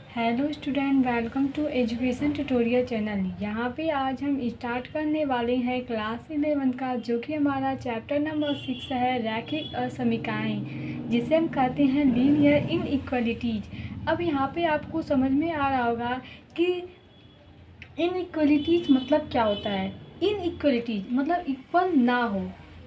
Hello student, welcome to education tutorial channel. यहाँ पे आज हम स्टार्ट करने वाले हैं क्लास 11 का, जो कि हमारा चैप्टर नंबर 6 है, रैखिक असमीकाएँ, जिसे हम कहते हैं लीनियर इनइक्वालिटीज़। अब यहाँ पे आपको समझ में आ रहा होगा कि इनइक्वालिटीज़ मतलब क्या होता है। इनइक्वालिटीज़ मतलब इक्वल ना हो।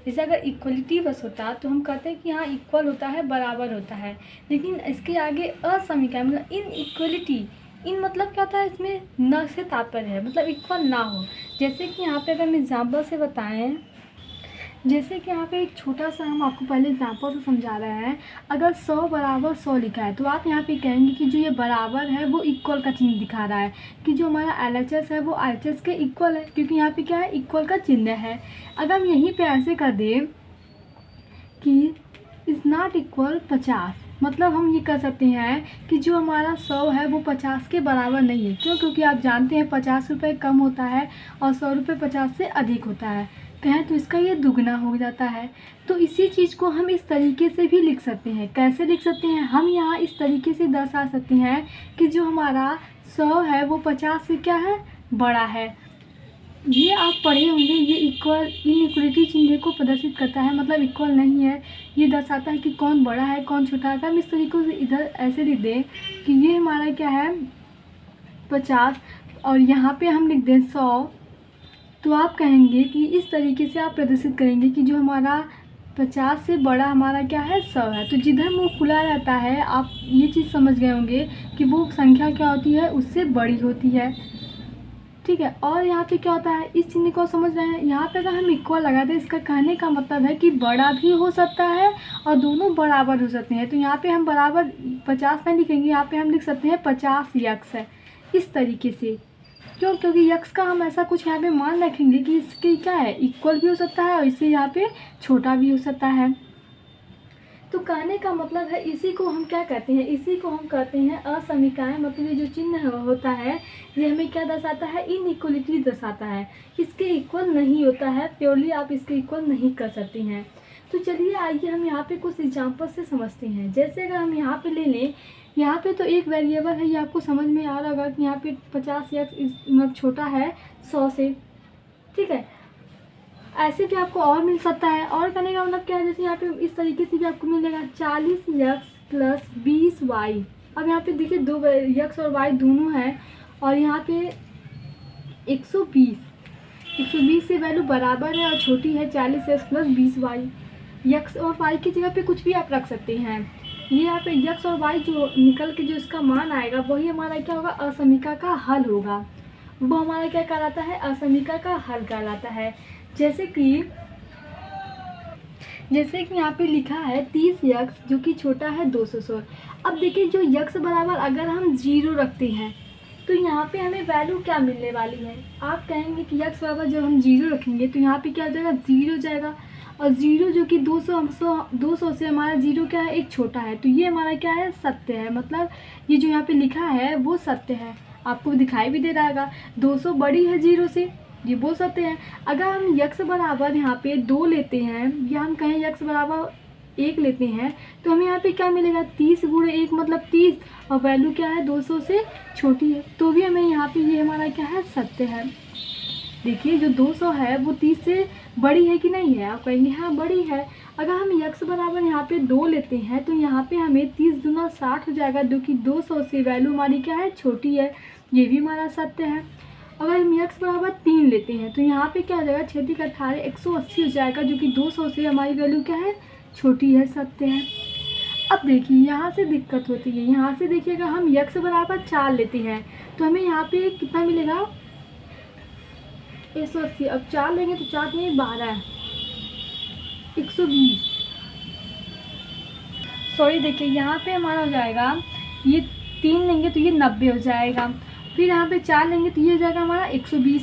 जैसे अगर इक्वलिटी बस होता तो हम कहते हैं कि हाँ इक्वल होता है, बराबर होता है, लेकिन इसके आगे असमीकाएँ मतलब इनइक्वालिटी। इन मतलब क्या होता है, इसमें न से तात्पर्य है, मतलब इक्वल ना हो। जैसे कि यहाँ पे अगर हम एग्जाम्पल से बताएं, जैसे कि यहाँ पे एक छोटा सा हम आपको पहले एग्जाम्पल से समझा रहे हैं। अगर 100 बराबर 100 लिखा है तो आप यहाँ पे कहेंगे कि जो ये बराबर है वो इक्वल का चिन्ह दिखा रहा है, कि जो हमारा LHS है वो RHS के इक्वल है, क्योंकि यहाँ पे क्या है, इक्वल का चिन्ह है। अगर हम यहीं पे ऐसे कर दें कि इज़ नॉट इक्वल 50, मतलब हम ये कह सकते हैं कि जो हमारा 100 है वो 50 के बराबर नहीं है। क्यों? क्योंकि आप जानते हैं 50 रुपये कम होता है और 100 रुपये 50 से अधिक होता है, कहें तो इसका ये दुगना हो जाता है। तो इसी चीज़ को हम इस तरीके से भी लिख सकते हैं। कैसे लिख सकते हैं? हम यहाँ इस तरीके से दर्शा सकते हैं कि जो हमारा 100 है वो 50 से क्या है, बड़ा है। ये आप पढ़े होंगे, ये इक्वल इनइक्वलिटी चिन्ह को प्रदर्शित करता है, मतलब इक्वल नहीं है। ये दर्शाता है कि कौन बड़ा है कौन छोटा है। हम इस तरीके से इधर ऐसे लिख दें कि ये हमारा क्या है 50 और यहाँ पे हम लिख दें 100, तो आप कहेंगे कि इस तरीके से आप प्रदर्शित करेंगे कि जो हमारा 50 से बड़ा हमारा क्या है 100 है। तो जिधर मुँह खुला रहता है, आप ये चीज़ समझ गए होंगे कि वो संख्या क्या होती है, उससे बड़ी होती है। ठीक है। और यहाँ पे क्या होता है, इस चिन्ह को समझ रहे हैं। यहाँ पे अगर हम इक्वल लगा दें, इसका कहने का मतलब है कि बड़ा भी हो सकता है और दोनों बराबर हो सकते हैं। तो यहाँ पे हम बराबर 50 नहीं लिखेंगे, यहाँ पे हम लिख सकते हैं 50 यक्स है, इस तरीके से। क्यों? क्योंकि यक्स का हम ऐसा कुछ यहाँ पे मान रखेंगे कि इसके क्या है, इक्वल भी हो सकता है और इससे यहाँ पे छोटा भी हो सकता है। तो कहने का मतलब है, इसी को हम क्या कहते हैं, इसी को हम कहते हैं असमीकाएँ। मतलब ये जो चिन्ह होता है ये हमें क्या दर्शाता है, इनइक्वलिटी दर्शाता है। इसके इक्वल नहीं होता है, प्योरली आप इसके इक्वल नहीं कर सकते हैं। तो चलिए आइए हम यहाँ पे कुछ एग्जाम्पल से समझते हैं। जैसे अगर हम यहाँ पे ले लें, यहाँ पे तो एक वेरिएबल है, ये आपको समझ में आ रहा होगा कि यहाँ पे 50 या मतलब छोटा है 100 से। ठीक है। ऐसे भी आपको और मिल सकता है। और करने का मतलब क्या है, जैसे यहाँ पे इस तरीके से भी आपको मिलेगा 40x प्लस 20y। अब यहाँ पे देखिए दो x और y दोनों है और यहाँ पे 120 से वैल्यू बराबर है और छोटी है 40x प्लस 20y। x और y की जगह पे कुछ भी आप रख सकते हैं। ये यहाँ पे x और y जो निकल के जो इसका मान आएगा वही हमारा क्या होगा, असमीका का हल होगा। वो हमारा क्या कहलाता है, असमीका का हल कहलाता है। जैसे कि यहाँ पे लिखा है 30x जो कि छोटा है 200। अब देखिए जो x बराबर अगर हम 0 रखते हैं तो यहाँ पे हमें वैल्यू क्या मिलने वाली है। आप कहेंगे कि x बराबर जब हम 0 रखेंगे तो यहाँ पे क्या हो जाएगा, 0 जाएगा। और 0 जो कि 200 से हमारा 0 क्या है, एक छोटा है। तो ये हमारा क्या है, सत्य है। मतलब ये जो यहाँ पे लिखा है वो सत्य है। आपको दिखाई भी दे रहा होगा 200 बड़ी है 0 से, ये बोल सकते हैं। अगर हम x बराबर यहाँ पे 2 लेते हैं या हम कहें x बराबर 1 लेते हैं तो हमें यहाँ पे क्या मिलेगा, 30 गुणे 1 मतलब 30, और वैल्यू क्या है 200 से छोटी है, तो भी हमें यहाँ पे ये हमारा क्या है, सत्य है। देखिए जो 200 है वो 30 से बड़ी है कि नहीं है, आप कहेंगे हाँ बड़ी है। अगर हम x बराबर यहाँ पे 2 लेते हैं तो यहाँ पे हमें 30 दूना 60 हो जाएगा, जो कि 200 से वैल्यू हमारी क्या है, छोटी है, ये भी हमारा सत्य है। अगर हम x बराबर 3 लेते हैं तो यहाँ पे क्या हो जाएगा, 6 × 18 180 हो जाएगा, जो कि 200 से हमारी वैल्यू क्या है, छोटी है, सत्य है। अब देखिए यहाँ से दिक्कत होती है। यहाँ से देखिएगा हम x बराबर 4 लेते हैं तो हमें यहाँ पे कितना मिलेगा, 180। अब 4 लेंगे तो 4 में 12 120। सॉरी, देखिए यहाँ पे हमारा हो जाएगा, ये 3 लेंगे तो ये 90 हो जाएगा। फिर यहाँ पे 4 लेंगे तो ये हो जाएगा हमारा 120,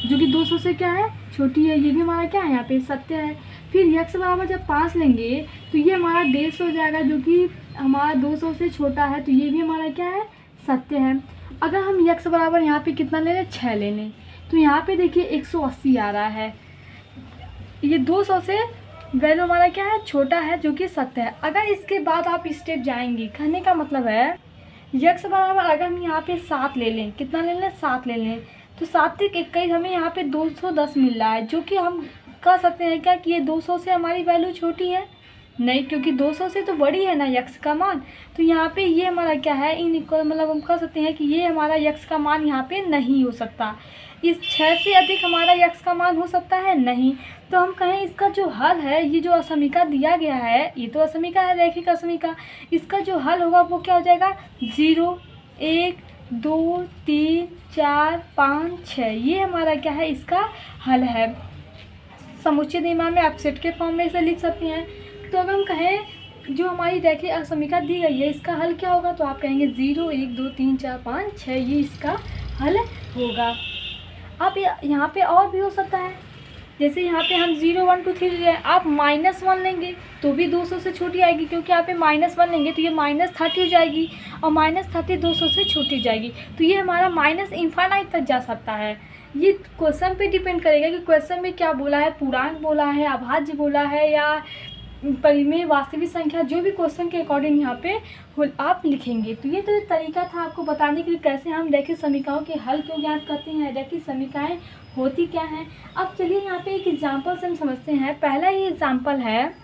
जो कि 200 से क्या है, छोटी है, ये भी हमारा क्या है, यहाँ पे सत्य है। फिर x बराबर जब 5 लेंगे तो ये हमारा 150 हो जाएगा, जो कि हमारा 200 से छोटा है, तो ये भी हमारा क्या है, सत्य है। अगर हम x बराबर यहाँ पे कितना ले लें, 6 ले लें तो यहाँ पे देखिए 180 आ रहा है, ये 200 से वैल्यू हमारा क्या है, छोटा है, जो कि सत्य है। अगर इसके बाद आप स्टेप जाएंगे, कहने का मतलब है यक्स बराबर अगर हम यहाँ पे 7 ले लें, कितना ले लें 7 ले लें, तो 7 तिक 21 हमें यहाँ पे 210 मिल रहा है, जो कि हम कह सकते हैं क्या कि ये 200 से हमारी वैल्यू छोटी है? नहीं, क्योंकि 200 से तो बड़ी है ना यक्स का मान। तो यहाँ पे ये हमारा क्या है, इन इक्वल, मतलब हम कह सकते हैं कि ये हमारा यक्स का मान यहाँ पे नहीं हो सकता। इस 6 से अधिक हमारा यक्स का मान हो सकता है? नहीं। तो हम कहें इसका जो हल है, ये जो असमीका दिया गया है, ये तो असमीका है, रैखिक असमीका, इसका जो हल होगा वो क्या हो जाएगा, 0 1 2 3 4 5 6, ये हमारा क्या है, इसका हल है। समुच्चय निर्माण में आप सेट के फॉर्म में इसे लिख सकते हैं। तो अगर हम कहें जो हमारी रैखिक असमीका दी गई है, इसका हल क्या होगा, तो आप कहेंगे 0 1 2 3 4 5 6, ये इसका हल होगा। अब यहाँ पे और भी हो सकता है, जैसे यहाँ पे हम 0 1 2 3 ले, आप -1 लेंगे तो भी 200 से छोटी आएगी, क्योंकि यहाँ पे -1 लेंगे तो ये -30 हो जाएगी, और -30 200 से छोटी हो जाएगी। तो ये हमारा -इनफाइनाइट तक जा सकता है। ये क्वेश्चन पे डिपेंड करेगा कि क्वेश्चन में क्या बोला है, पूर्णांक बोला है, अभाज्य बोला है, या परिमेय वास्तविक संख्या, जो भी क्वेश्चन के अकॉर्डिंग यहाँ पे आप लिखेंगे। तो ये तो तरीका था आपको बताने के लिए कैसे हम रैखिक समीकरणों के हल क्यों ज्ञात करते हैं, रैखिक समीकरण होती क्या हैं। अब चलिए यहाँ पे एक एग्जाम्पल से हम समझते हैं। पहला ही एग्जाम्पल है,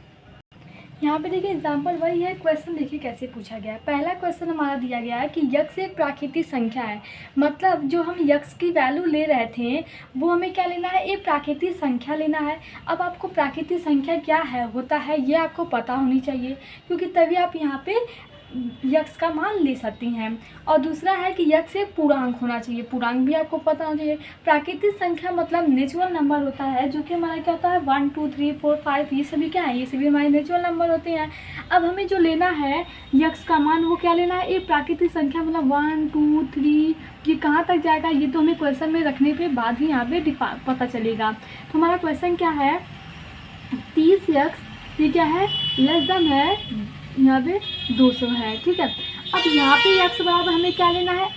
यहाँ पे देखिए एग्जाम्पल वही है, क्वेश्चन देखिए कैसे पूछा गया है। पहला क्वेश्चन हमारा दिया गया है कि यक्स एक प्राकृतिक संख्या है, मतलब जो हम यक्स की वैल्यू ले रहे थे वो हमें क्या लेना है, एक प्राकृतिक संख्या लेना है। अब आपको प्राकृतिक संख्या क्या है होता है ये आपको पता होनी चाहिए, क्योंकि तभी आप यहाँ पे यक्स का मान ले सकती हैं। और दूसरा है कि यक्स एक पूर्णांक होना चाहिए, पूर्णांक भी आपको पता होना चाहिए। प्राकृतिक संख्या मतलब नेचुरल नंबर होता है, जो कि हमारा क्या होता है 1 2 3 4 5, ये सभी क्या है, ये सभी हमारे नेचुरल नंबर होते हैं। अब हमें जो लेना है यक्स का मान, वो क्या लेना है, एक प्राकृतिक संख्या, मतलब 1 2 3, ये कहाँ तक जाएगा ये तो हमें क्वेश्चन में रखने के बाद ही यहाँ पे पता चलेगा। तो हमारा क्वेश्चन क्या है, 30 यक्स ये क्या है, लेस देन है यहाँ पे 200 है, ठीक है। अब यहाँ पे यक्स बराबर हमें क्या लेना है,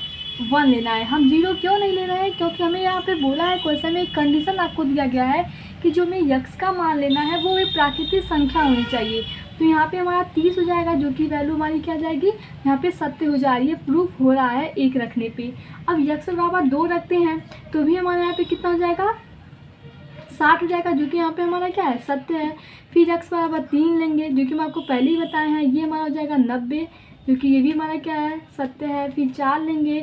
1 लेना है। हम 0 क्यों नहीं ले रहे हैं, क्योंकि हमें यहाँ पे बोला है क्वेश्चन में, एक कंडीशन आपको दिया गया है कि जो हमें यक्स का मान लेना है वो एक प्राकृतिक संख्या होनी चाहिए। तो यहाँ पे हमारा 30 हो जाएगा, जो कि वैल्यू हमारी क्या जाएगी, यहाँ पे 70 हो जा रही है, प्रूफ हो रहा है 1 रखने पे। अब यक्स बराबर 2 रखते हैं तो भी हमारे यहाँ पे कितना हो जाएगा, 60 हो जाएगा, जो कि यहाँ पे हमारा क्या है, 70 है। फिर यक्स बराबर 3 लेंगे, जो कि मैं आपको पहले ही बताए हैं, ये हमारा हो जाएगा 90, जो कि ये भी हमारा क्या है 70 है। फिर 4 लेंगे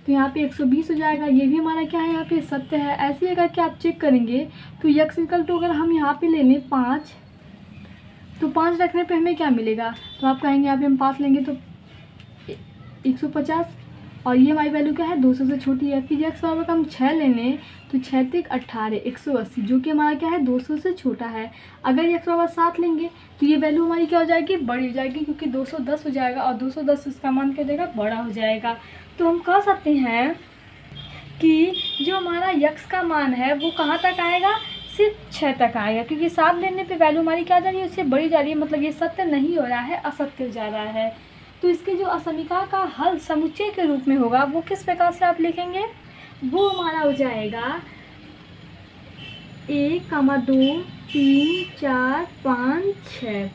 तो यहाँ पे 120 हो जाएगा, ये भी हमारा क्या है यहाँ पे 70 है। ऐसे ही अगर क्या आप चेक करेंगे तो यक्स इक्वल टू अगर हम यहाँ पे ले लें 5, तो 5 रखने पे हमें क्या मिलेगा, तो आप कहेंगे यहाँ पे हम 5 लेंगे तो 150, और ये हमारी वैल्यू क्या है 200 से छोटी है। फिर यक्स बराबर का हम 6 ले लें तो 6 तिक 18 180, जो कि हमारा क्या है 200 से छोटा है। अगर यक्स बराबर 7 लेंगे तो ये वैल्यू हमारी क्या हो जाएगी, बड़ी हो जाएगी, क्योंकि 210 हो जाएगा, और 210 इसका मान क्या देगा, बड़ा हो जाएगा। तो हम कह सकते हैं कि जो हमारा यक्स का मान है वो कहाँ तक आएगा, सिर्फ 6 तक आएगा, क्योंकि 7 लेने पे वैल्यू हमारी क्या जा रही है, उससे बड़ी जा रही है, मतलब ये सत्य नहीं हो रहा है, असत्य हो जा रहा है। तो इसके जो असमीका का हल समुच्चय के रूप में होगा वो किस प्रकार से आप लिखेंगे, वो हमारा हो जाएगा 1 2 3 4 5 6,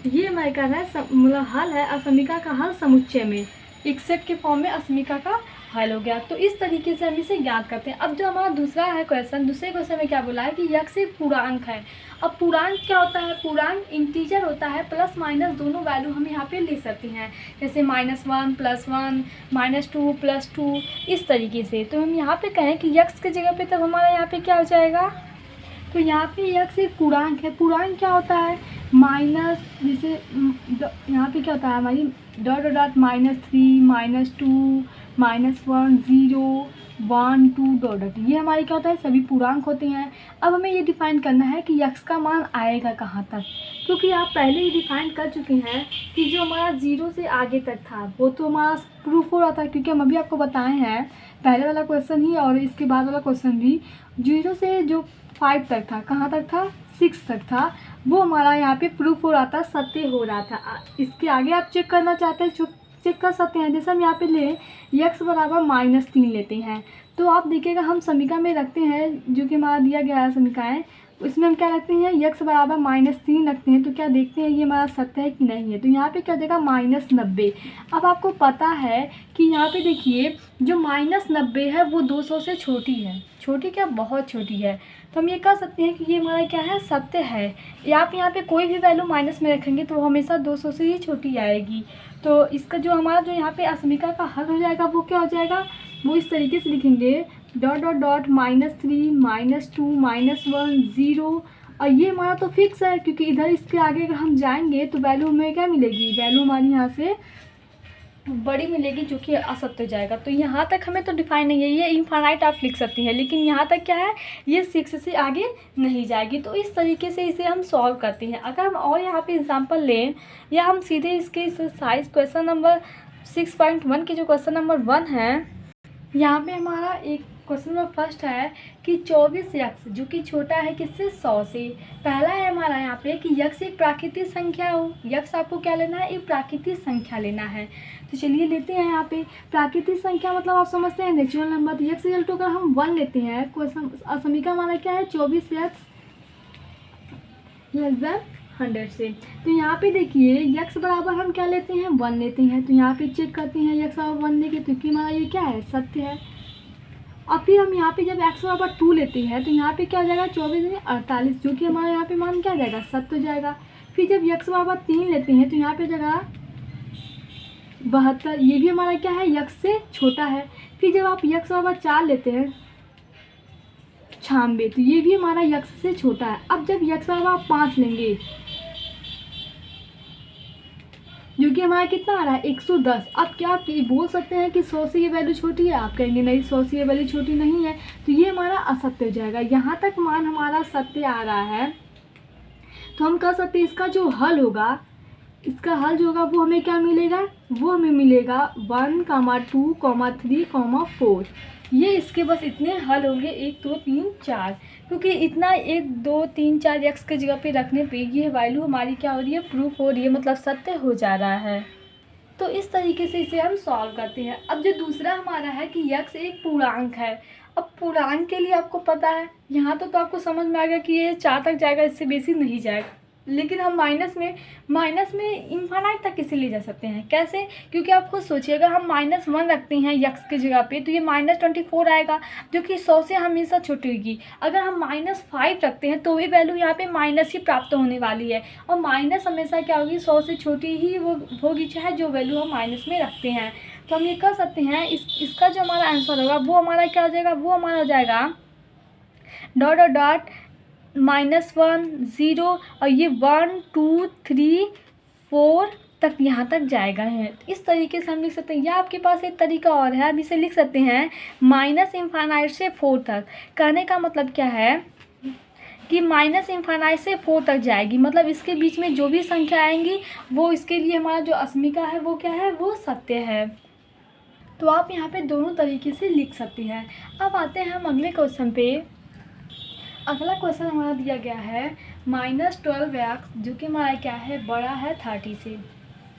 ये हमारे का है मतलब हल है, असमीका का हल समुच्चय में, एक सेट के फॉर्म में असमीका का हल हो गया। तो इस तरीके से हम इसे ज्ञात करते हैं। अब जो हमारा दूसरा है क्वेश्चन, दूसरे क्वेश्चन में क्या बोला है कि यक्स एक पूर्णांक है। अब पूर्णांक क्या होता है, पूर्णांक इंटीजर होता है, प्लस माइनस दोनों वैल्यू हम यहाँ पे ले सकते हैं, जैसे -1 +1 -2 +2, इस तरीके से। तो हम यहाँ पे कहें कि यक्स की जगह पे तब हमारा यहाँ पे क्या हो जाएगा, तो यहाँ पे यक्स एक पूर्णांक है। पूर्णांक क्या होता है, माइनस, जैसे यहाँ पे क्या होता है हमारी डॉट -3 -2 -1 0 1 2 डॉट, ये हमारे क्या होता है, सभी पूर्णांक होते हैं। अब हमें ये डिफाइन करना है कि यक्स का मान आएगा कहाँ तक, क्योंकि आप पहले ही डिफाइन कर चुके हैं कि जो हमारा 0 से आगे तक था वो तो हमारा प्रूफ हो रहा था, क्योंकि हम अभी आपको बताए हैं पहले वाला क्वेश्चन ही और इसके बाद वाला क्वेश्चन भी, 0 से जो 5 तक था, कहाँ तक था, 6 तक था, वो हमारा यहाँ पे प्रूफ हो रहा था, सत्य हो रहा था। इसके आगे आप चेक करना चाहते हैं, चेक कर सकते हैं। जैसे हम यहाँ पे ले यक्स बराबर -3 लेते हैं, तो आप देखिएगा हम समीकरण में रखते हैं, जो कि हमारा दिया गया है समीकरण इसमें हम क्या रखते हैं, यक्स बराबर -3 रखते हैं। तो क्या देखते हैं ये हमारा सत्य है कि नहीं है। तो यहाँ पे क्या हो जाएगा -90। अब आपको पता है कि यहाँ पे देखिए जो -90 है वो 200 से छोटी है। छोटी क्या, बहुत छोटी है। तो हम ये कह सकते हैं कि ये हमारा क्या है, सत्य है। या आप यहाँ पे कोई भी वैल्यू माइनस में रखेंगे तो हमेशा 200 से ही छोटी आएगी। तो इसका जो हमारा जो यहाँ पे असमीका का हल हो जाएगा वो क्या हो जाएगा, वो इस तरीके से लिखेंगे डॉट डॉट डॉट -3 -2 -1 0। और ये हमारा तो फिक्स है क्योंकि इधर इसके आगे अगर हम जाएंगे तो वैल्यू हमें क्या मिलेगी, वैल्यू हमारी यहाँ से बड़ी मिलेगी जो कि असत्य हो जाएगा। तो यहाँ तक हमें तो डिफाइन नहीं है, ये इनफाइनाइट आप लिख सकती हैं, लेकिन यहाँ तक क्या है, ये 6 से आगे नहीं जाएगी। तो इस तरीके से इसे हम सॉल्व करते हैं। अगर हम और यहाँ पे एग्जांपल लें या हम सीधे इसके एक्सरसाइज क्वेश्चन नंबर 6.1 के जो क्वेश्चन नंबर 1 है, यहाँ पे हमारा एक क्वेश्चन नंबर फर्स्ट है कि 24 यक्स जो कि छोटा है किससे, 100 से। पहला है हमारा यहाँ पे कि यक्स एक प्राकृतिक संख्या हो। यक्स आपको क्या लेना है, एक प्राकृतिक संख्या लेना है। तो चलिए लेते हैं यहाँ पे प्राकृतिक संख्या, मतलब आप समझते हैं नेचुरल नंबर। तो यक्स इक्वल टू अगर हम 1 लेते हैं, क्वेश्चन समीकरण हमारा क्या है, 24 यक्स लेस देन 100 से। तो यहाँ पे देखिए यक्स बराबर हम क्या लेते हैं, 1 लेते हैं। तो यहाँ पे चेक करते हैं यक्स बराबर 1 लेके, तो कि हमारा ये क्या है, सत्य है। और फिर हम यहाँ पे जब x बराबर 2 लेते हैं तो यहाँ पे क्या हो जाएगा, 24 में 48, जो कि हमारा यहाँ पे मान क्या हो जाएगा, सत्य हो जाएगा। फिर जब x बराबर 3 लेते हैं तो यहाँ पे जगह 72, ये भी हमारा क्या है, x से छोटा है। फिर जब आप x बराबर 4 लेते हैं 96, तो ये भी हमारा x से छोटा है। अब जब x बराबर 5 लेंगे जो कि हमारा कितना आ रहा है, 110। अब क्या आप ये बोल सकते हैं कि 100 से ये वैल्यू छोटी है, आप कहेंगे नहीं 100 से ये वैल्यू छोटी नहीं है, तो ये हमारा असत्य हो जाएगा। यहाँ तक मान हमारा सत्य आ रहा है तो हम कह सकते हैं इसका जो हल होगा, इसका हल जो होगा वो हमें क्या मिलेगा, वो हमें मिलेगा 1, 2, 3, 4। ये इसके बस इतने हल होंगे, 1, 2, 3, 4, क्योंकि इतना 1, 2, 3, 4 एक्स के जगह पे रखने पे ये वैल्यू हमारी क्या हो रही है, प्रूफ हो रही है, मतलब सत्य हो जा रहा है। तो इस तरीके से इसे हम सॉल्व करते हैं। अब जो दूसरा हमारा है कि यक्स एक पूर्णांक है। अब पूर्णांक के लिए आपको पता है, यहाँ तो आपको समझ में आ गया कि ये 4 तक जाएगा, इससे बेसी नहीं जाएगा। लेकिन हम माइनस में इनफाइनाइट तक किसे ले जा सकते हैं, कैसे, क्योंकि आप खुद सोचिए अगर हम -1 रखते हैं यक्स की जगह पे तो ये -24 आएगा जो कि 100 से हमेशा छोटी होगी। अगर हम -5 रखते हैं तो भी वैल्यू यहाँ पे माइनस ही प्राप्त होने वाली है, और माइनस हमेशा क्या होगी, 100 से छोटी ही वो होगी, चाहे जो वैल्यू हम माइनस में रखते हैं। तो हम ये कर सकते हैं इसका जो हमारा आंसर होगा वो हमारा क्या हो जाएगा, वो हमारा हो जाएगा डॉट डॉट डॉट -1 0, और ये 1 2 3 4 तक यहाँ तक जाएगा है। इस तरीके से हम लिख सकते हैं। या आपके पास एक तरीका और है, आप इसे लिख सकते हैं -इनफाइनाइट से 4 तक। कहने का मतलब क्या है कि -इनफाइनाइट से 4 तक जाएगी, मतलब इसके बीच में जो भी संख्या आएंगी वो इसके लिए हमारा जो असमीका है वो क्या है, वो सत्य है। तो आप यहाँ पे दोनों तरीके से लिख सकते हैं। अब आते हैं हम अगले क्वेश्चन पे। अगला क्वेश्चन हमारा दिया गया है -12x जो कि हमारा क्या है, बड़ा है 30 से।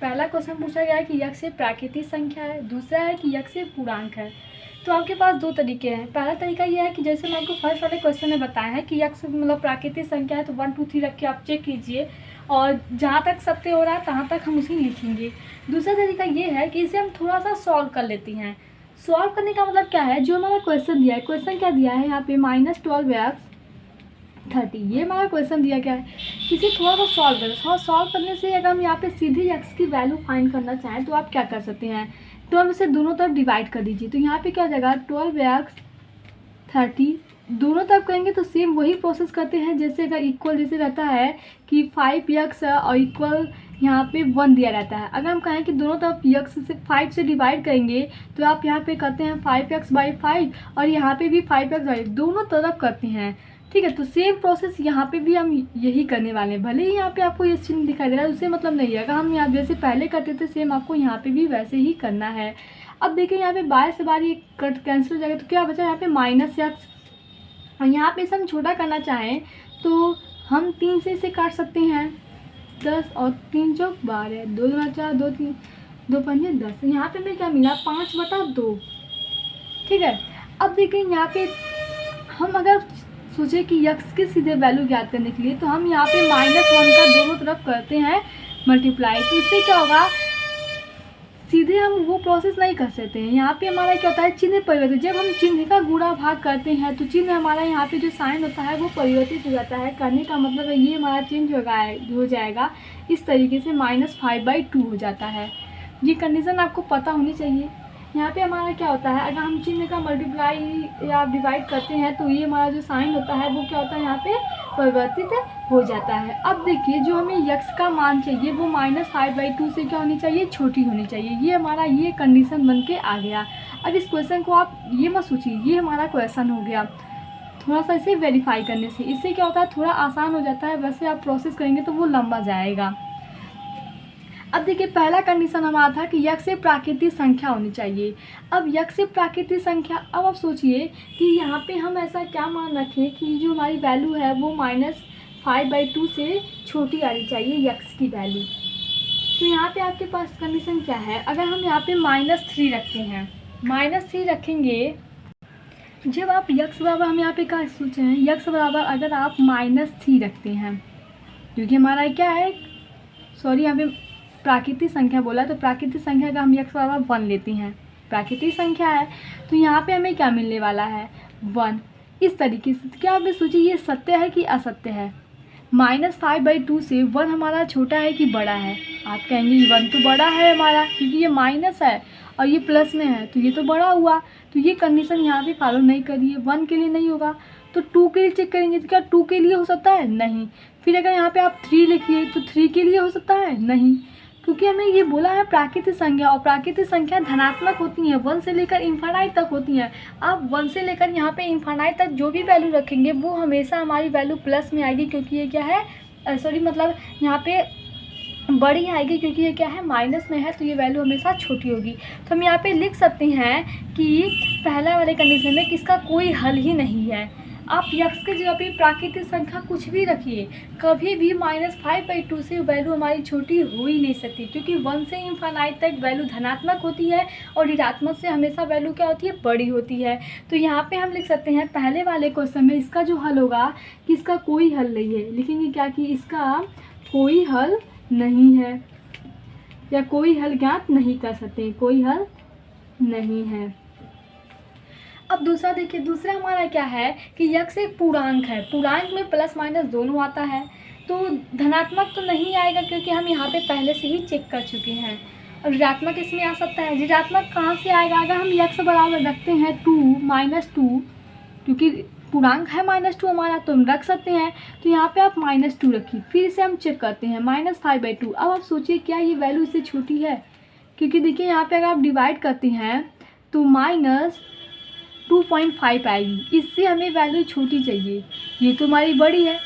पहला क्वेश्चन पूछा गया है कि यक्स एक प्राकृतिक संख्या है, दूसरा है कि यक्स एक पूर्णांक है। तो आपके पास दो तरीके हैं। पहला तरीका यह है कि जैसे मैं आपको फर्स्ट वाले क्वेश्चन में बताया है कि यक्स मतलब प्राकृतिक संख्या है, तो 1 2 3 रख के आप चेक कीजिए और जहाँ तक सत्य हो रहा है तहाँ तक हम उसी लिखेंगे। दूसरा तरीका ये है कि इसे हम थोड़ा सा सॉल्व कर लेते हैं। सॉल्व करने का मतलब क्या है, जो हमारा क्वेश्चन दिया है, क्वेश्चन क्या दिया है यहाँ पे -12x 30, ये हमारा क्वेश्चन दिया गया है। इसे थोड़ा सा सॉल्व करें। थोड़ा सॉल्व करने से अगर हम यहाँ पे सीधे x की वैल्यू फाइंड करना चाहें तो आप क्या कर सकते हैं, 12 से दोनों तरफ डिवाइड कर दीजिए। तो यहाँ पे क्या हो जाएगा, 12x 30 दोनों तरफ करेंगे तो सेम वही प्रोसेस करते हैं जैसे अगर इक्वल जैसे रहता है कि 5x और इक्वल यहाँ पे 1 दिया रहता है। अगर हम कहें कि दोनों तरफ x से 5 से डिवाइड करेंगे तो आप यहाँ पे करते हैं 5x/5 और यहाँ पे भी 5x/5 दोनों तरफ करते हैं। ठीक है, तो सेम प्रोसेस यहाँ पे भी हम यही करने वाले हैं। भले ही यहाँ पे आपको ये चिन्ह दिखाई दे रहा है उससे मतलब नहीं है, अगर हम यहाँ जैसे पहले करते थे सेम आपको यहाँ पे भी वैसे ही करना है। अब देखिए यहाँ पे 22 से 12 कट कैंसिल हो जाएगा तो क्या बचा यहाँ पे -x, और यहाँ पे इसे हम छोटा करना चाहें तो हम 3 से इसे काट सकते हैं, 10 और 3 चौक 12, 2 दूना 4, 2 3 2 पंजे 10। यहाँ पे हमें क्या मिला, 5/2। ठीक है, अब देखिए यहाँ पे हम अगर सोचे कि यक्स के सीधे वैल्यू ज्ञात करने के लिए तो हम यहाँ पे -1 का दोनों तरफ करते हैं मल्टीप्लाई, तो इससे क्या होगा, सीधे हम वो प्रोसेस नहीं कर सकते हैं। यहाँ पे हमारा क्या होता है, चिन्ह परिवर्तित, जब हम चिन्ह का गुणा भाग करते हैं तो चिन्ह हमारा यहाँ पे जो साइन होता है वो परिवर्तित हो जाता है। करने का मतलब है ये हमारा चेंज हो जाएगा इस तरीके से, -5/2 हो जाता है। ये कंडीशन आपको पता होनी चाहिए। यहाँ पे हमारा क्या होता है, अगर हम चिन्ह का मल्टीप्लाई या डिवाइड करते हैं तो ये हमारा जो साइन होता है वो क्या होता है, यहाँ पे परिवर्तित हो जाता है। अब देखिए जो हमें यक्स का मान चाहिए वो -5/2 से क्या होनी चाहिए, छोटी होनी चाहिए। ये हमारा ये कंडीशन बन के आ गया। अब इस क्वेश्चन को आप ये मत सोचिए ये हमारा क्वेश्चन हो गया, थोड़ा सा इसे वेरीफाई करने से इससे क्या होता है, थोड़ा आसान हो जाता है। वैसे आप प्रोसेस करेंगे तो वो लंबा जाएगा। अब देखिए पहला कंडीशन हमारा था कि यक्स से प्राकृतिक संख्या होनी चाहिए। अब यक्स से प्राकृतिक संख्या, अब आप सोचिए कि यहाँ पे हम ऐसा क्या मान रखें कि जो हमारी वैल्यू है वो -5/2 से छोटी आनी चाहिए यक्स की वैल्यू। तो यहाँ पे आपके पास कंडीशन क्या है, अगर हम यहाँ पे -3 रखते हैं, -3 रखेंगे, जब आप यक्स बराबर, हम यहाँ पे क्या सोचे हैं, यक्स बराबर अगर आप -3 रखते हैं, क्योंकि हमारा क्या है, सॉरी यहाँ पे प्राकृतिक संख्या बोला, तो प्राकृतिक संख्या का हम यक्स बराबर 1 लेते हैं, प्राकृतिक संख्या है, तो यहाँ पे हमें क्या मिलने वाला है, 1। इस तरीके से क्या आप सोचिए ये सत्य है कि असत्य है, -5/2 से 1 हमारा छोटा है कि बड़ा है। आप कहेंगे 1 तो बड़ा है हमारा, क्योंकि ये माइनस है और ये प्लस में है तो ये तो बड़ा हुआ। तो ये कंडीशन यहाँ पे फॉलो नहीं करिए, 1 के लिए नहीं होगा तो 2 के लिए चेक करेंगे, तो क्या 2 के लिए हो सकता है, नहीं। फिर अगर यहाँ पे आप 3 लिखिए तो 3 के लिए हो सकता है, नहीं, क्योंकि हमें ये बोला है प्राकृतिक संख्या, और प्राकृतिक संख्या धनात्मक होती है, 1 से लेकर इन्फानाइट तक होती हैं। आप 1 से लेकर यहाँ पे इन्फानाइट तक जो भी वैल्यू रखेंगे वो हमेशा हमारी वैल्यू प्लस में आएगी, क्योंकि ये क्या है, सॉरी मतलब यहाँ पे बड़ी आएगी, क्योंकि ये क्या है माइनस में है, तो ये वैल्यू हमेशा छोटी होगी। तो हम यहाँ पे लिख सकते हैं कि पहला वाले कंडीशन में किसका कोई हल ही नहीं है। आप यक्स के जगह पे प्राकृतिक संख्या कुछ भी रखिए, कभी भी -5/2 से वैल्यू हमारी छोटी हो ही नहीं सकती, क्योंकि 1 से इन्फानाइट तक वैल्यू धनात्मक होती है और ऋणात्मक से हमेशा वैल्यू क्या होती है, बड़ी होती है। तो यहाँ पे हम लिख सकते हैं पहले वाले क्वेश्चन में इसका जो हल होगा कि इसका कोई हल नहीं है, लिखेंगे क्या कि इसका कोई हल नहीं है, या कोई हल ज्ञात नहीं कर सकते, कोई हल नहीं है। अब दूसरा देखिए, दूसरा हमारा क्या है कि यक्स एक पूर्णांक है, पूर्णांक में प्लस माइनस दोनों आता है, तो धनात्मक तो नहीं आएगा क्योंकि हम यहाँ पे पहले से ही चेक कर चुके हैं। और ऋणात्मक इसमें आ सकता है, ऋणात्मक कहाँ से आएगा, अगर हम यक्स बराबर रखते हैं 2 क्योंकि पूर्णांक है -2 हमारा, तो हम रख सकते हैं। तो यहाँ पे आप -2 रखिए, फिर इसे हम चेक करते हैं -5/2। अब आप सोचिए क्या ये वैल्यू इससे छोटी है, क्योंकि देखिए यहाँ पे अगर आप डिवाइड करते हैं तो -2.5 आएगी, इससे हमें वैल्यू छोटी चाहिए, ये तो हमारी बड़ी है।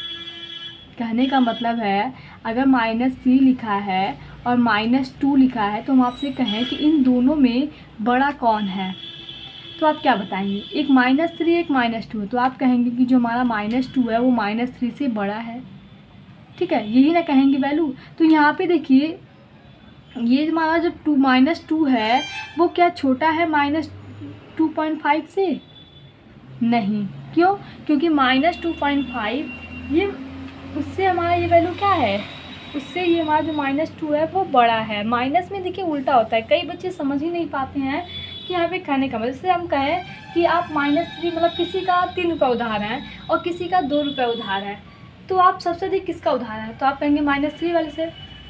कहने का मतलब है अगर -3 लिखा है और -2 लिखा है तो हम आपसे कहें कि इन दोनों में बड़ा कौन है, तो आप क्या बताएंगे, एक -3 एक -2, तो आप कहेंगे कि जो हमारा -2 है वो -3 से बड़ा है, ठीक है, यही ना कहेंगे वैल्यू। तो यहाँ पे देखिए ये हमारा जो -2 है वो क्या छोटा है -2.5 से, नहीं, क्यों, क्योंकि -2.5 ये उससे हमारा ये वैल्यू क्या है, उससे ये हमारा जो -2 है वो बड़ा है। माइनस में देखिए उल्टा होता है, कई बच्चे समझ ही नहीं पाते हैं कि यहाँ पे कहने का मतलब, जैसे हम कहें कि आप -3 मतलब किसी का 3 रुपये उधार है और किसी का 2 रुपये उधार है, तो आप सबसे अधिक किसका उधार है, तो आप कहेंगे -3 वाले से।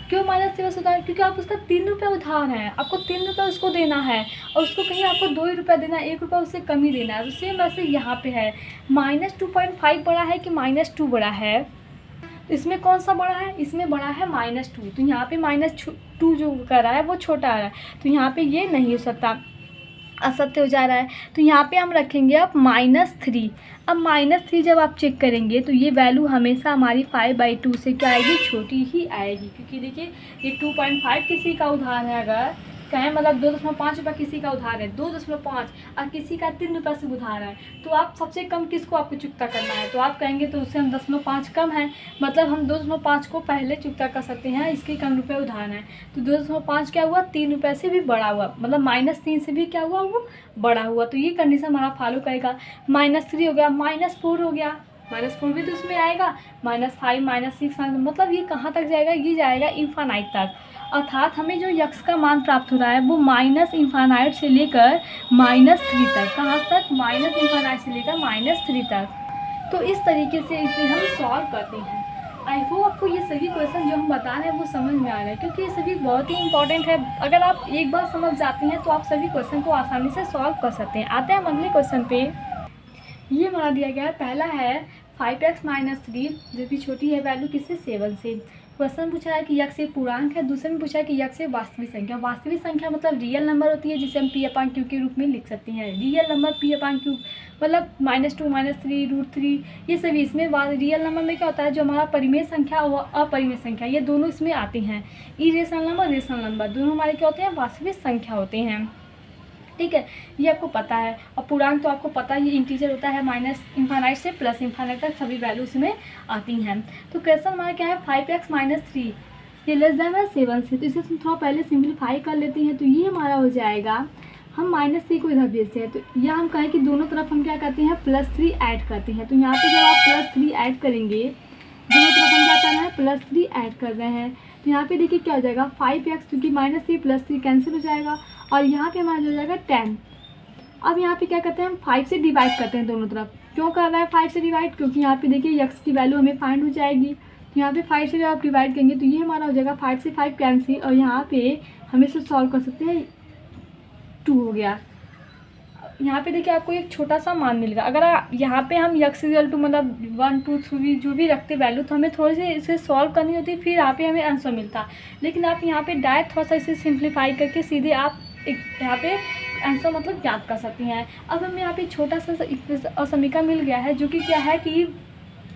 क्यों -3 वाले से उधार, क्योंकि आप उसका 3 रुपये उधार है, आपको 3 रुपये उसको देना है और उसको कहीं आपको 2 ही रुपये देना है, 1 रुपये उससे कम ही देना है। तो सेम वैसे यहाँ पे है, -2.5 बड़ा है कि -2 बड़ा है, तो इसमें कौन सा बड़ा है, इसमें बड़ा है -2, तो यहाँ पे -2 जो कर रहा है वो छोटा आ रहा है, तो यहाँ पे ये नहीं हो सकता, असत्य हो जा रहा है। तो यहाँ पे हम रखेंगे अब -3। अब -3 जब आप चेक करेंगे तो ये वैल्यू हमेशा हमारी 5/2 से क्या आएगी, छोटी ही आएगी, क्योंकि देखिए ये 2.5 किसी का उधार है, अगर कहें मतलब 2.5 रुपये किसी का उधार है, 2.5 और किसी का 3 रुपये से उधार है, तो आप सबसे कम किसको आपको चुकता करना है, तो आप कहेंगे तो उससे हम 0.5 कम है, मतलब हम 2.5 को पहले चुकता कर सकते हैं, इसके कम रुपये उधार हैं, तो 2.5 क्या हुआ, 3 रुपये से भी बड़ा हुआ, मतलब -3 से भी क्या हुआ, वो बड़ा हुआ। तो ये कंडीशन हमारा फॉलो करेगा। -3 हो गया, -4 हो गया, -4 भी तो उसमें आएगा, -5 -6 मतलब ये कहाँ तक जाएगा, ये जाएगा इन्फानाइट तक। अर्थात हमें जो यक्स का मान प्राप्त हो रहा है वो माइनस इन्फानाइट से लेकर -3 तक, कहाँ तक, माइनस इन्फानाइट से लेकर -3 तक। तो इस तरीके से इसे हम सॉल्व करते हैं। आई होप आपको ये सभी क्वेश्चन जो हम बता रहे हैं वो समझ में आ रहा है, क्योंकि ये सभी बहुत ही इंपॉर्टेंट है। अगर आप एक बार समझ जाते हैं तो आप सभी क्वेश्चन को आसानी से सॉल्व कर सकते हैं। आते हैं हम अगले क्वेश्चन पे। ये हमारा दिया गया है, पहला है 5x - 3 जो कि छोटी है वैल्यू किससे, 7 से। क्वेश्चन पूछा है कि यक्स एक पूर्णांक है, दूसरे में पूछा है कि यक्स एक वास्तविक संख्या। वास्तविक संख्या मतलब रियल नंबर होती है, जिसे हम p/q के रूप में लिख सकते हैं। रियल नंबर p/q मतलब -2 -3 √3 ये सभी इसमें रियल नंबर में क्या होता है, जो हमारा परिमेय संख्या और अपरिमेय संख्या ये दोनों इसमें आते हैं। इरेशनल नंबर, रेशनल नंबर दोनों हमारे क्या होते हैं, वास्तविक संख्या होते हैं। ठीक है, ये आपको पता है। और पूर्णांक तो आपको पता है, ये इंटीजर होता है, माइनस इन्फानाइट से प्लस इन्फानाइट तक सभी वैल्यू इसमें आती हैं। तो क्वेश्चन हमारा क्या है, 5x - 3 ये लेस देन है 7 से। तो इसे हम थोड़ा पहले सिंप्लीफाई कर लेते हैं। तो ये हमारा हो जाएगा, हम -3 को इधर भेजते हैं, तो यहाँ हम कहें कि दोनों तरफ हम क्या करते हैं, +3 ऐड करते हैं। तो यहाँ पे जब आप +3 ऐड करेंगे, दोनों तरफ हम क्या कर रहे हैं, +3 ऐड कर रहे हैं। तो यहाँ पे देखिए क्या हो जाएगा, 5x क्योंकि -3 +3 कैंसिल हो जाएगा, और यहाँ पे हमारा हो जाएगा 10। अब यहाँ पे क्या करते हैं, हम 5 से डिवाइड करते हैं दोनों तरफ। क्यों कर रहे हैं 5 से डिवाइड, क्योंकि यहाँ पे देखिए यक्स की वैल्यू हमें फाइंड हो जाएगी। तो यहाँ पे 5 से जब आप डिवाइड करेंगे तो ये हमारा हो जाएगा 5 से 5 कैंसिल, और यहाँ पे हम इसे सॉल्व कर सकते हैं, 2 हो गया। यहाँ पे देखिए आपको एक छोटा सा मान मिलेगा। अगर यहाँ पे हम यक्स इक्वल टू मतलब 1 2 3 जो भी रखते वैल्यू, तो हमें थोड़ी सी इसे सॉल्व करनी होती, फिर यहाँ पे हमें आंसर मिलता। लेकिन आप यहाँ पे डायरेक्ट थोड़ा सा इसे सिंप्लीफाई करके सीधे आप यहाँ पे आंसर मतलब याद कर सकती हैं। अब हमें यहाँ पे छोटा सा समीकरण मिल गया है, जो कि क्या है कि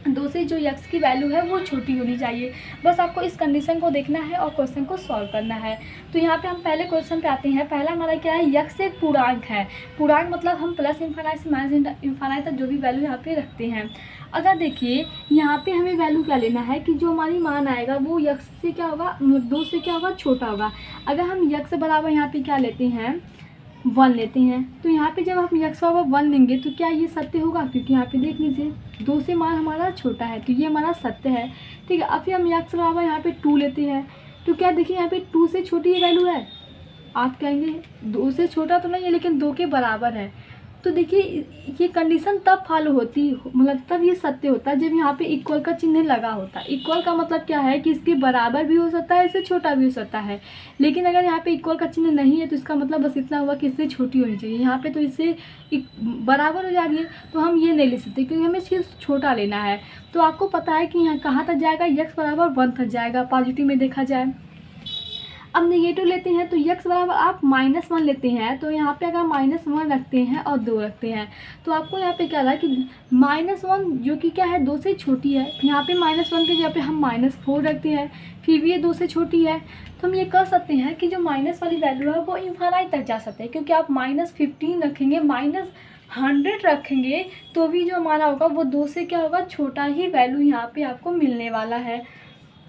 2 से जो यक्स की वैल्यू है वो छोटी होनी चाहिए। बस आपको इस कंडीशन को देखना है और क्वेश्चन को सॉल्व करना है। तो यहाँ पे हम पहले क्वेश्चन पे आते हैं। पहला हमारा क्या है, यक्स एक पूर्णांक है। पूर्णांक मतलब हम प्लस इन्फानाइट से माइनस इन्फानाइट तक जो भी वैल्यू यहाँ पे रखते हैं। अगर देखिए यहाँ पे हमें वैल्यू क्या लेना है कि जो हमारी मान आएगा वो यक्स से क्या होगा, 2 से क्या होगा, छोटा होगा। अगर हम यक्स बराबर यहाँ पे क्या लेते हैं, 1 लेते हैं, तो यहाँ पे जब हम यक्स बराबर 1 लेंगे तो क्या ये सत्य होगा, क्योंकि यहाँ पे देख लीजिए 2 से मान हमारा छोटा है, तो ये हमारा सत्य है। ठीक है, अब फिर हम यक्स बराबर यहाँ पे 2 लेते हैं, तो क्या देखिए यहाँ पे 2 से छोटी ये वैल्यू है। आप कहेंगे 2 से छोटा तो नहीं है, लेकिन 2 के बराबर है। तो देखिए ये कंडीशन तब फॉलो होती, मतलब तब ये सत्य होता है जब यहाँ पे इक्वल का चिन्ह लगा होता है। इक्वल का मतलब क्या है कि इसके बराबर भी हो सकता है, इससे छोटा भी हो सकता है। लेकिन अगर यहाँ पे इक्वल का चिन्ह नहीं है तो इसका मतलब बस इतना हुआ कि इससे छोटी होनी चाहिए। यहाँ पे तो इससे बराबर हो जा रही है, तो हम ये नहीं ले सकते, क्योंकि हमें सिर्फ छोटा लेना है। तो आपको पता है कि यहाँ कहाँ तक जाएगा, यक्स बराबर 1 तक जाएगा पॉजिटिव में देखा जाए। अब नेगेटिव लेते हैं तो यक्स बराबर आप -1 लेते हैं, तो यहाँ पे अगर -1 रखते हैं और 2 रखते हैं, तो आपको यहाँ पे क्या रहा है कि -1 जो कि क्या है, 2 से छोटी है। तो यहाँ पे -1 के जगह पे हम -4 रखते हैं, फिर भी ये 2 से छोटी है। तो हम ये कर सकते हैं कि जो माइनस वाली वैल्यू है वो इन्फानाइट तक जा सकते हैं, क्योंकि आप -15 रखेंगे, -100 रखेंगे, तो भी जो हमारा होगा वो 2 से क्या होगा, छोटा ही वैल्यू यहाँ पे आपको मिलने वाला है।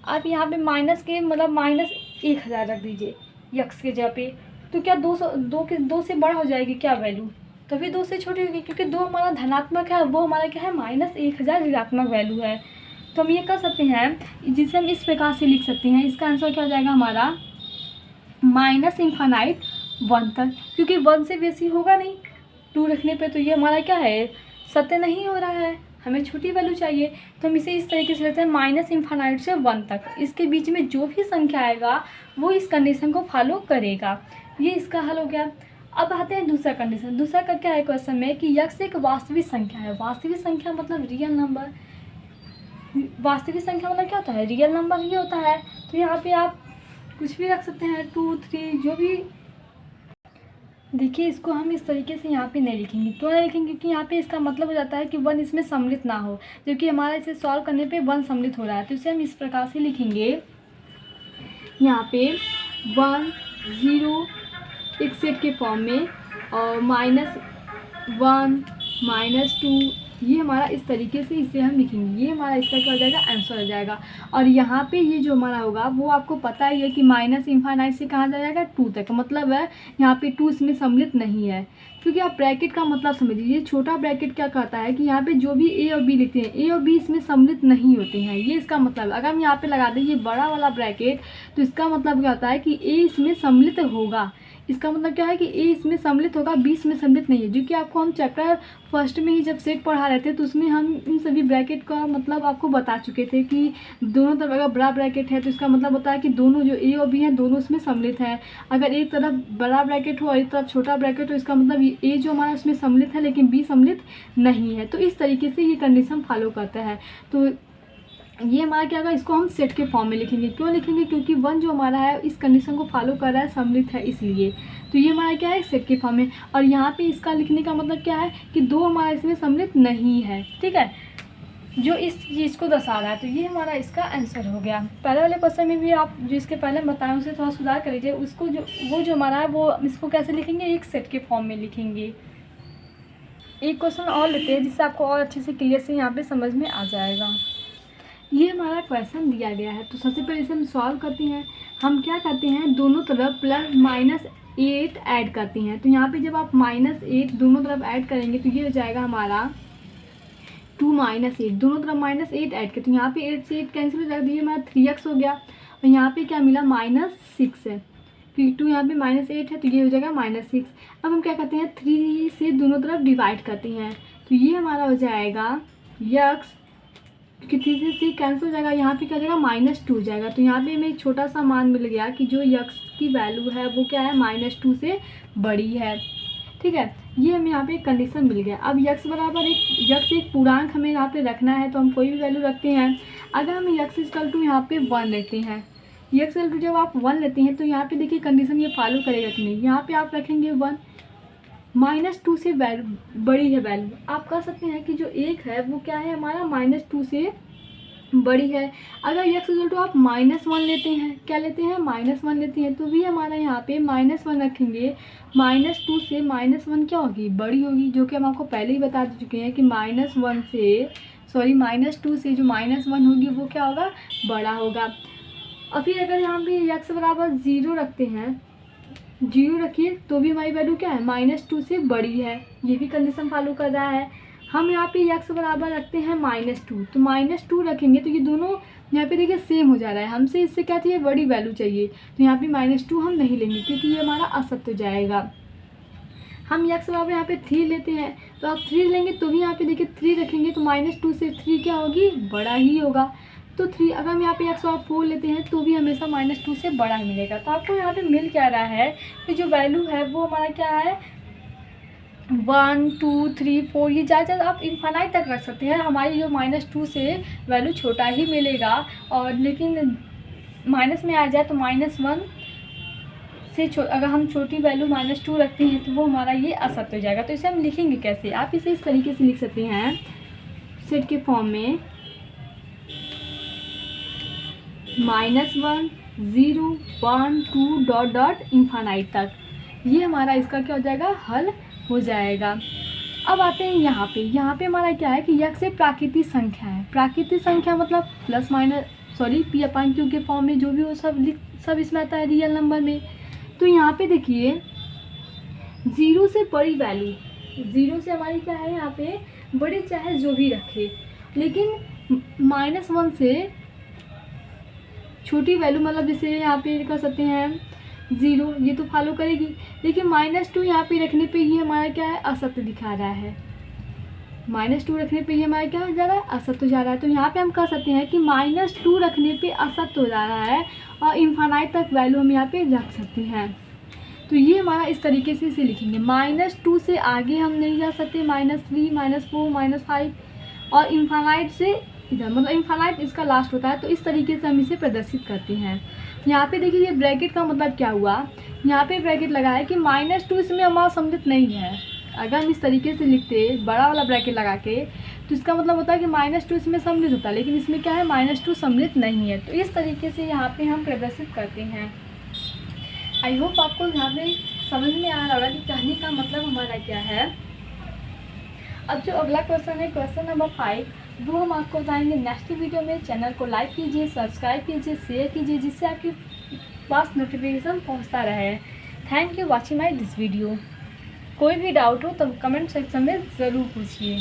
आप यहाँ पे माइनस के मतलब -1000 रख दीजिए यक्स के जगह पे, तो क्या 2 से बड़ा हो जाएगी क्या वैल्यू, तभी 2 से छोटी होगी, क्योंकि 2 हमारा धनात्मक है, वो हमारा क्या है, -1000 ऋणात्मक वैल्यू है। तो हम ये कर सकते हैं, जिसे हम इस प्रकार से लिख सकते हैं। इसका आंसर क्या हो जाएगा हमारा, -इन्फानाइट 1 तक, क्योंकि 1 से बेसी होगा नहीं 2 रखने पे, तो ये हमारा क्या है, सत्य नहीं हो रहा है, हमें छोटी वैल्यू चाहिए। तो हम इसे इस तरीके से लेते हैं, -इन्फानाइट से 1 तक। इसके बीच में जो भी संख्या आएगा वो इस कंडीशन को फॉलो करेगा। ये इसका हल हो गया। अब आते हैं दूसरा कंडीशन। दूसरा का क्या है क्वेश्चन में कि यक्स एक वास्तविक संख्या है। वास्तविक संख्या मतलब रियल नंबर। वास्तविक संख्या मतलब क्या होता है, रियल नंबर ही होता है। तो यहाँ पे आप कुछ भी रख सकते हैं, 2 3 जो भी। देखिए इसको हम इस तरीके से यहाँ पे नहीं लिखेंगे, क्यों नहीं लिखेंगे, क्योंकि यहाँ पे इसका मतलब हो जाता है कि 1 इसमें सम्मिलित ना हो, जबकि हमारा इसे सॉल्व करने पे 1 सम्मिलित हो रहा है। तो इसे हम इस प्रकार से लिखेंगे, यहाँ पे 1 0 एक सेट के फॉर्म में, और -1 -2 ये हमारा इस तरीके से इसे हम लिखेंगे, ये हमारा इसका क्या हो जाएगा, आंसर हो जाएगा। और यहाँ पे ये जो हमारा होगा वो आपको पता ही है कि माइनस इन्फानाइट से कहाँ जाएगा, 2 तक, मतलब है यहाँ पे 2 इसमें सम्मिलित नहीं है। क्योंकि आप ब्रैकेट का मतलब समझिए, ये छोटा ब्रैकेट क्या कहता है कि यहाँ पे जो भी ए और बी लिखते हैं, ए और बी इसमें सम्मिलित नहीं होते हैं, ये इसका मतलब। अगर हम यहाँ पे लगा दें ये बड़ा वाला ब्रैकेट, तो इसका मतलब क्या होता है कि ए इसमें सम्मिलित होगा। इसका मतलब क्या है कि ए इसमें सम्मिलित होगा, बी इसमें सम्मिलित नहीं है। जो कि आपको हम चैप्टर फर्स्ट में ही जब सेट पढ़ा रहे थे तो उसमें हम इन सभी ब्रैकेट का मतलब आपको बता चुके थे कि दोनों तरफ अगर बड़ा ब्रैकेट है तो इसका मतलब होता है कि दोनों जो ए और बी हैं दोनों इसमें सम्मिलित हैं। अगर एक तरफ बड़ा ब्रैकेट हो और एक तरफ छोटा ब्रैकेट हो, इसका मतलब ए जो हमारा उसमें सम्मिलित है लेकिन बी सम्मिलित नहीं है। तो इस तरीके से ये कंडीशन फॉलो करता है। तो ये हमारा क्या होगा, इसको हम सेट के फॉर्म में लिखेंगे। क्यों लिखेंगे, क्योंकि 1 जो हमारा है इस कंडीशन को फॉलो कर रहा है, सम्मिलित है, इसलिए। तो ये हमारा क्या है, सेट के फॉर्म में। और यहाँ पे इसका लिखने का मतलब क्या है कि 2 हमारा इसमें सम्मिलित नहीं है, ठीक है, जो इस चीज़ को दर्शा रहा है। तो ये हमारा इसका आंसर हो गया। पहले वाले क्वेश्चन में भी आप जो इसके पहले बताएं उसे थोड़ा सुधार कर लीजिए। उसको जो हमारा है वो इसको कैसे लिखेंगे, एक सेट के फॉर्म में लिखेंगे। एक क्वेश्चन और लेते हैं जिससे आपको और अच्छे से क्लियर से यहाँ पे समझ में आ जाएगा। ये हमारा क्वेश्चन दिया गया है, तो सबसे पहले इसे हम सॉल्व करते हैं। हम क्या करते हैं, दोनों तरफ प्लस -8 ऐड करते हैं। तो यहाँ पे जब आप -8 दोनों तरफ ऐड करेंगे तो ये हो जाएगा हमारा 2 - 8, दोनों तरफ -8 ऐड करते हैं। यहाँ पे 8 से 8 कैंसिल हो जाएगा, तो ये हमारा 3x हो गया। और यहाँ पे क्या मिला, -6 है, क्योंकि 2 यहाँ पे -8 है तो ये हो जाएगा -6। अब हम क्या करते हैं, 3 से दोनों तरफ डिवाइड करते हैं। तो ये हमारा हो जाएगा x, क्योंकि 3 से 3 कैंसिल हो जाएगा, यहाँ पे क्या हो जाएगा, -2 हो जाएगा। तो यहाँ पे हमें एक छोटा सा मान मिल गया कि जो x की वैल्यू है वो क्या है, -2 से बड़ी है, ठीक है। ये हमें यहाँ पे एक कंडीशन मिल गया। अब x बराबर एक पूर्णांक हमें यहाँ पे रखना है, तो हम कोई भी वैल्यू रखते हैं। अगर हम x = यहाँ पे 1 लेते हैं, x = जब आप 1 लेते हैं तो यहाँ पे देखिए कंडीशन ये फॉलो करेगा कि नहीं। यहाँ पे आप रखेंगे 1, -2 से बड़ी है वैल्यू, आप कह सकते हैं कि जो 1 है वो क्या है हमारा, -2 से बड़ी है। अगर x = आप -1 लेते हैं, क्या लेते हैं, -1 लेते हैं, तो भी हमारा यहाँ पे -1 रखेंगे। -2 से -1 क्या होगी, बड़ी होगी, जो कि हम आपको पहले ही बता चुके हैं कि -2 से जो -1 होगी वो क्या होगा, बड़ा होगा। और फिर अगर यहाँ पे x = 0 रखते हैं, 0 रखिए तो भी हमारी वैल्यू क्या है, -2 से बड़ी है, ये भी कंडीशन फॉलो कर रहा है। हम यहाँ पे x बराबर रखते हैं -2, तो -2 रखेंगे तो ये दोनों यहाँ पे देखिए सेम हो जा रहा है। हमसे इससे क्या चाहिए, बड़ी वैल्यू चाहिए, तो यहाँ पे -2 हम नहीं लेंगे क्योंकि ये हमारा असत्य हो जाएगा। हम x बराबर यहाँ पे 3 लेते हैं, तो आप 3 लेंगे तो भी यहाँ पे देखिए 3 रखेंगे तो -2 से 3 क्या होगी, बड़ा ही होगा। तो 3, अगर हम यहाँ पे x = 4 लेते हैं तो भी हमेशा -2 से बड़ा ही मिलेगा। तो आपको यहाँ पे मिल क्या रहा है कि जो वैल्यू है वो हमारा क्या है, 1 2 3 4, ये ज़्यादा आप इन्फानाइट तक रख सकते हैं। हमारी जो -2 से वैल्यू छोटा ही मिलेगा, और लेकिन माइनस में आ जाए तो -1 से अगर हम छोटी वैल्यू -2 रखते हैं तो वो हमारा ये असत्य हो जाएगा। तो इसे हम लिखेंगे कैसे, आप इसे इस तरीके से लिख सकते हैं सेट के फॉर्म में, -1 0 1 2 ... इन्फानाइट तक। ये हमारा इसका क्या हो जाएगा, हल हो जाएगा। अब आते हैं यहाँ पे हमारा क्या है कि x एक प्राकृतिक संख्या है। प्राकृतिक संख्या मतलब P/Q के फॉर्म में जो भी हो सब इसमें आता है रियल नंबर में। तो यहाँ पे देखिए 0 से बड़ी वैल्यू, 0 से हमारी क्या है यहाँ पे बड़ी, चाहे जो भी रखे, लेकिन -1 से छोटी वैल्यू, मतलब जैसे यहाँ पे कर सकते हैं 0, ये तो फॉलो करेगी, लेकिन -2 यहाँ पे रखने पे ये हमारा क्या है, असत्य दिखा रहा है। -2 रखने पे ये हमारा क्या हो जा रहा है, असत्य हो जा रहा है। तो यहाँ पे हम कह सकते हैं कि -2 रखने पे असत्य हो जा रहा है और इन्फानाइट तक वैल्यू हम यहाँ पे रख सकते हैं। तो ये हमारा इस तरीके से इसे लिखेंगे। -2 से आगे हम नहीं जा सकते, -3 -4 -5, और इन्फानाइट से इधर, मतलब इन्फानाइट इसका लास्ट होता है। तो इस तरीके से हम इसे प्रदर्शित करते हैं। यहाँ पे देखिए ये ब्रैकेट का मतलब क्या हुआ, यहाँ पे ब्रैकेट लगा है कि -2 इसमें हमारा सम्मिलित नहीं है। अगर हम इस तरीके से लिखते बड़ा वाला ब्रैकेट लगा के, तो इसका मतलब होता है कि -2 इसमें सम्मिलित होता है, लेकिन इसमें क्या है, -2 सम्मिलित नहीं है। तो इस तरीके से यहाँ पे हम प्रदर्शित करते हैं। आई होप आपको यहाँ पे समझ में आ रहा होगा कि कहने का मतलब हमारा क्या है। अब जो अगला क्वेश्चन है, क्वेश्चन नंबर 5, वो हम आपको बताएंगे नेक्स्ट वीडियो में। चैनल को लाइक कीजिए, सब्सक्राइब कीजिए, शेयर कीजिए, जिससे आपके पास नोटिफिकेशन पहुंचता रहे। Thank you watching my this video. कोई भी डाउट हो तो कमेंट सेक्शन में ज़रूर पूछिए।